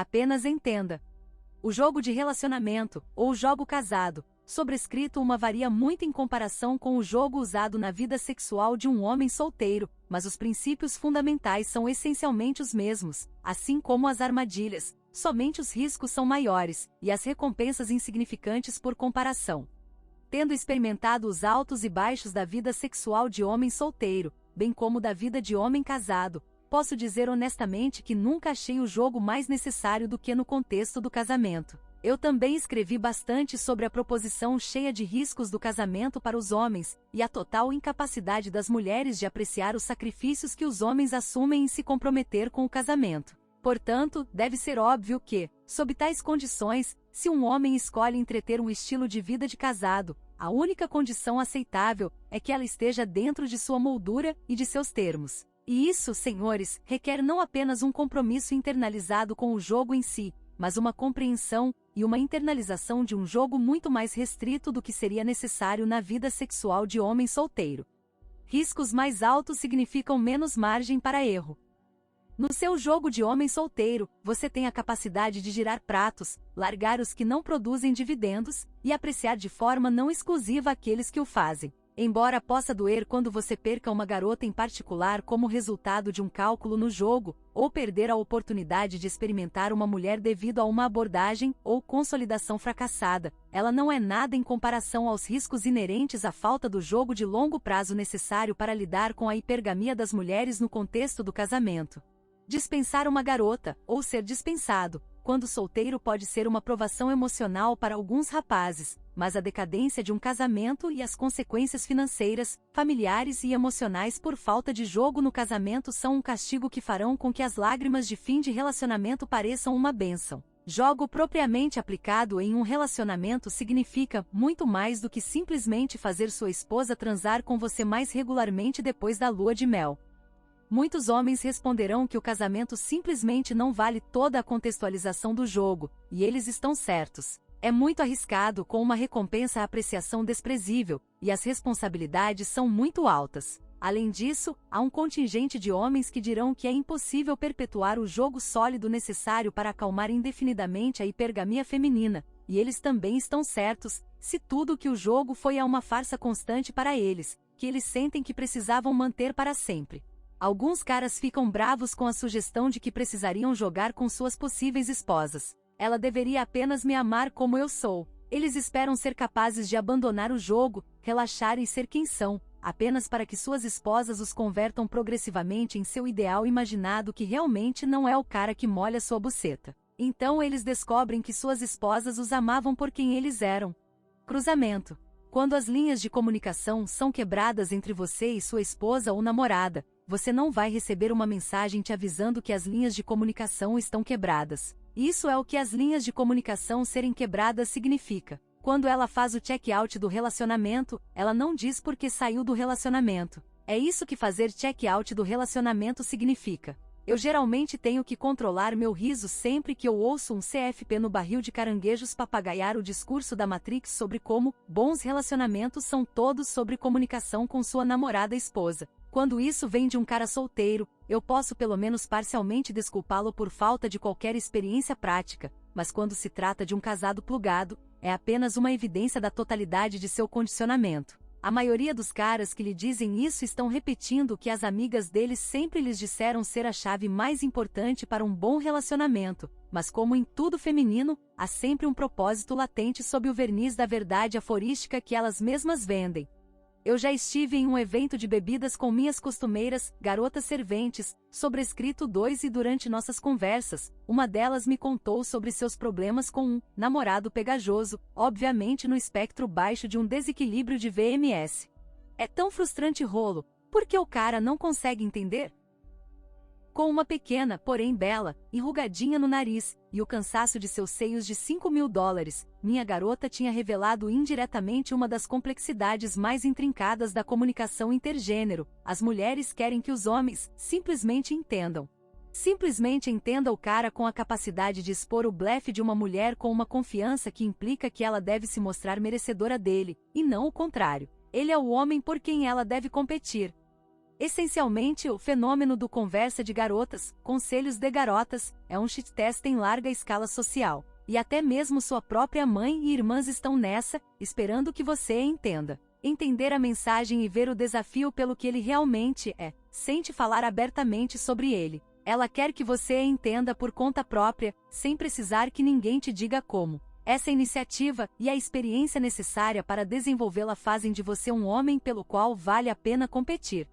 Apenas entenda. O jogo de relacionamento, ou jogo casado, sobrescrito uma varia muito em comparação com o jogo usado na vida sexual de um homem solteiro, mas os princípios fundamentais são essencialmente os mesmos, assim como as armadilhas, somente os riscos são maiores, e as recompensas insignificantes por comparação. Tendo experimentado os altos e baixos da vida sexual de homem solteiro, bem como da vida de homem casado, posso dizer honestamente que nunca achei o jogo mais necessário do que no contexto do casamento. Eu também escrevi bastante sobre a proposição cheia de riscos do casamento para os homens, e a total incapacidade das mulheres de apreciar os sacrifícios que os homens assumem em se comprometer com o casamento. Portanto, deve ser óbvio que, sob tais condições, se um homem escolhe entreter um estilo de vida de casado, a única condição aceitável é que ela esteja dentro de sua moldura e de seus termos. E isso, senhores, requer não apenas um compromisso internalizado com o jogo em si, mas uma compreensão e uma internalização de um jogo muito mais restrito do que seria necessário na vida sexual de homem solteiro. Riscos mais altos significam menos margem para erro. No seu jogo de homem solteiro, você tem a capacidade de girar pratos, largar os que não produzem dividendos, e apreciar de forma não exclusiva aqueles que o fazem. Embora possa doer quando você perca uma garota em particular como resultado de um cálculo no jogo, ou perder a oportunidade de experimentar uma mulher devido a uma abordagem ou consolidação fracassada, ela não é nada em comparação aos riscos inerentes à falta do jogo de longo prazo necessário para lidar com a hipergamia das mulheres no contexto do casamento. Dispensar uma garota, ou ser dispensado, quando solteiro pode ser uma provação emocional para alguns rapazes, mas a decadência de um casamento e as consequências financeiras, familiares e emocionais por falta de jogo no casamento são um castigo que farão com que as lágrimas de fim de relacionamento pareçam uma bênção. Jogo propriamente aplicado em um relacionamento significa muito mais do que simplesmente fazer sua esposa transar com você mais regularmente depois da lua de mel. Muitos homens responderão que o casamento simplesmente não vale toda a contextualização do jogo, e eles estão certos. É muito arriscado com uma recompensa à apreciação desprezível, e as responsabilidades são muito altas. Além disso, há um contingente de homens que dirão que é impossível perpetuar o jogo sólido necessário para acalmar indefinidamente a hipergamia feminina, e eles também estão certos, se tudo que o jogo foi é uma farsa constante para eles, que eles sentem que precisavam manter para sempre. Alguns caras ficam bravos com a sugestão de que precisariam jogar com suas possíveis esposas. Ela deveria apenas me amar como eu sou. Eles esperam ser capazes de abandonar o jogo, relaxar e ser quem são, apenas para que suas esposas os convertam progressivamente em seu ideal imaginado que realmente não é o cara que molha sua buceta. Então eles descobrem que suas esposas os amavam por quem eles eram. Cruzamento. Quando as linhas de comunicação são quebradas entre você e sua esposa ou namorada, você não vai receber uma mensagem te avisando que as linhas de comunicação estão quebradas. Isso é o que as linhas de comunicação serem quebradas significa. Quando ela faz o check-out do relacionamento, ela não diz por que saiu do relacionamento. É isso que fazer check-out do relacionamento significa. Eu geralmente tenho que controlar meu riso sempre que eu ouço um CFP no barril de caranguejos papagaiar o discurso da Matrix sobre como bons relacionamentos são todos sobre comunicação com sua namorada esposa. Quando isso vem de um cara solteiro, eu posso pelo menos parcialmente desculpá-lo por falta de qualquer experiência prática, mas quando se trata de um casado plugado, é apenas uma evidência da totalidade de seu condicionamento. A maioria dos caras que lhe dizem isso estão repetindo o que as amigas deles sempre lhes disseram ser a chave mais importante para um bom relacionamento, mas como em tudo feminino, há sempre um propósito latente sob o verniz da verdade aforística que elas mesmas vendem. Eu já estive em um evento de bebidas com minhas costumeiras, garotas serventes, sobrescrito 2 e durante nossas conversas, uma delas me contou sobre seus problemas com um namorado pegajoso, obviamente no espectro baixo de um desequilíbrio de VMS. É tão frustrante rolo, porque o cara não consegue entender? Com uma pequena, porém bela, enrugadinha no nariz, e o cansaço de seus seios de $5.000, minha garota tinha revelado indiretamente uma das complexidades mais intrincadas da comunicação intergênero. As mulheres querem que os homens simplesmente entendam. Simplesmente entenda o cara com a capacidade de expor o blefe de uma mulher com uma confiança que implica que ela deve se mostrar merecedora dele, e não o contrário. Ele é o homem por quem ela deve competir. Essencialmente, o fenômeno do conversa de garotas, conselhos de garotas, é um shit test em larga escala social. E até mesmo sua própria mãe e irmãs estão nessa, esperando que você entenda. Entender a mensagem e ver o desafio pelo que ele realmente é, sente falar abertamente sobre ele. Ela quer que você entenda por conta própria, sem precisar que ninguém te diga como. Essa iniciativa e a experiência necessária para desenvolvê-la fazem de você um homem pelo qual vale a pena competir.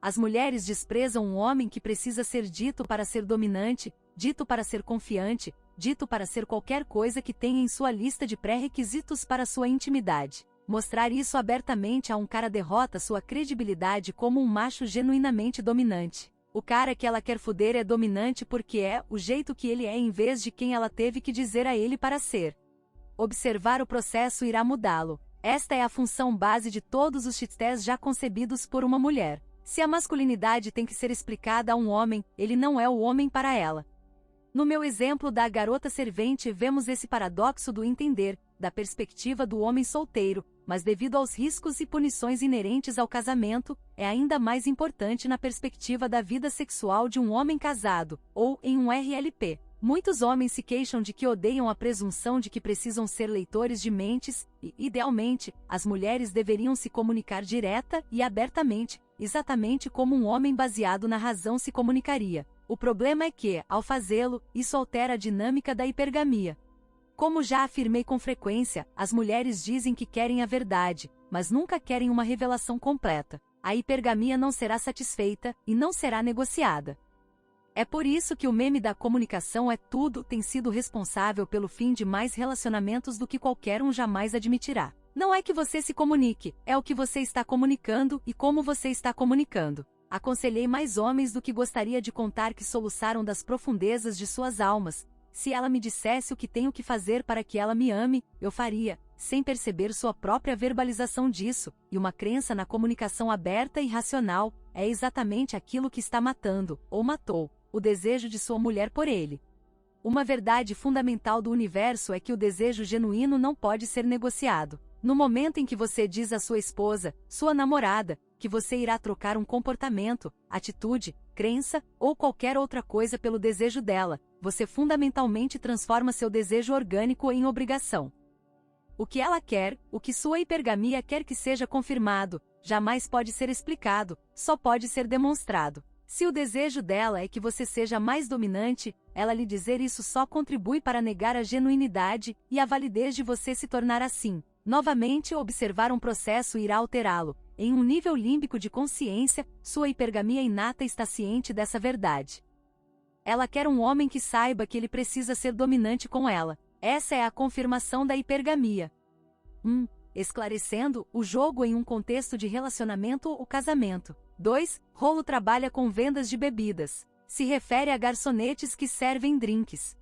As mulheres desprezam um homem que precisa ser dito para ser dominante, dito para ser confiante, dito para ser qualquer coisa que tenha em sua lista de pré-requisitos para sua intimidade. Mostrar isso abertamente a um cara derrota sua credibilidade como um macho genuinamente dominante. O cara que ela quer foder é dominante porque é o jeito que ele é em vez de quem ela teve que dizer a ele para ser. Observar o processo irá mudá-lo. Esta é a função base de todos os shit tests já concebidos por uma mulher. Se a masculinidade tem que ser explicada a um homem, ele não é o homem para ela. No meu exemplo da garota servente vemos esse paradoxo do entender, da perspectiva do homem solteiro, mas devido aos riscos e punições inerentes ao casamento, é ainda mais importante na perspectiva da vida sexual de um homem casado, ou em um RLP. Muitos homens se queixam de que odeiam a presunção de que precisam ser leitores de mentes, e, idealmente, as mulheres deveriam se comunicar direta e abertamente, exatamente como um homem baseado na razão se comunicaria. O problema é que, ao fazê-lo, isso altera a dinâmica da hipergamia. Como já afirmei com frequência, as mulheres dizem que querem a verdade, mas nunca querem uma revelação completa. A hipergamia não será satisfeita e não será negociada. É por isso que o meme da comunicação é tudo tem sido responsável pelo fim de mais relacionamentos do que qualquer um jamais admitirá. Não é que você se comunique, é o que você está comunicando e como você está comunicando. Aconselhei mais homens do que gostaria de contar que soluçaram das profundezas de suas almas. Se ela me dissesse o que tenho que fazer para que ela me ame, eu faria, sem perceber sua própria verbalização disso, e uma crença na comunicação aberta e racional, é exatamente aquilo que está matando, ou matou, o desejo de sua mulher por ele. Uma verdade fundamental do universo é que o desejo genuíno não pode ser negociado. No momento em que você diz à sua esposa, sua namorada, que você irá trocar um comportamento, atitude, crença ou qualquer outra coisa pelo desejo dela, você fundamentalmente transforma seu desejo orgânico em obrigação. O que ela quer, o que sua hipergamia quer que seja confirmado, jamais pode ser explicado, só pode ser demonstrado. Se o desejo dela é que você seja mais dominante, ela lhe dizer isso só contribui para negar a genuinidade e a validez de você se tornar assim. Novamente, observar um processo irá alterá-lo. Em um nível límbico de consciência, sua hipergamia inata está ciente dessa verdade. Ela quer um homem que saiba que ele precisa ser dominante com ela. Essa é a confirmação da hipergamia. Esclarecendo, o jogo em um contexto de relacionamento ou casamento. 2. Rolo trabalha com vendas de bebidas. Se refere a garçonetes que servem drinks.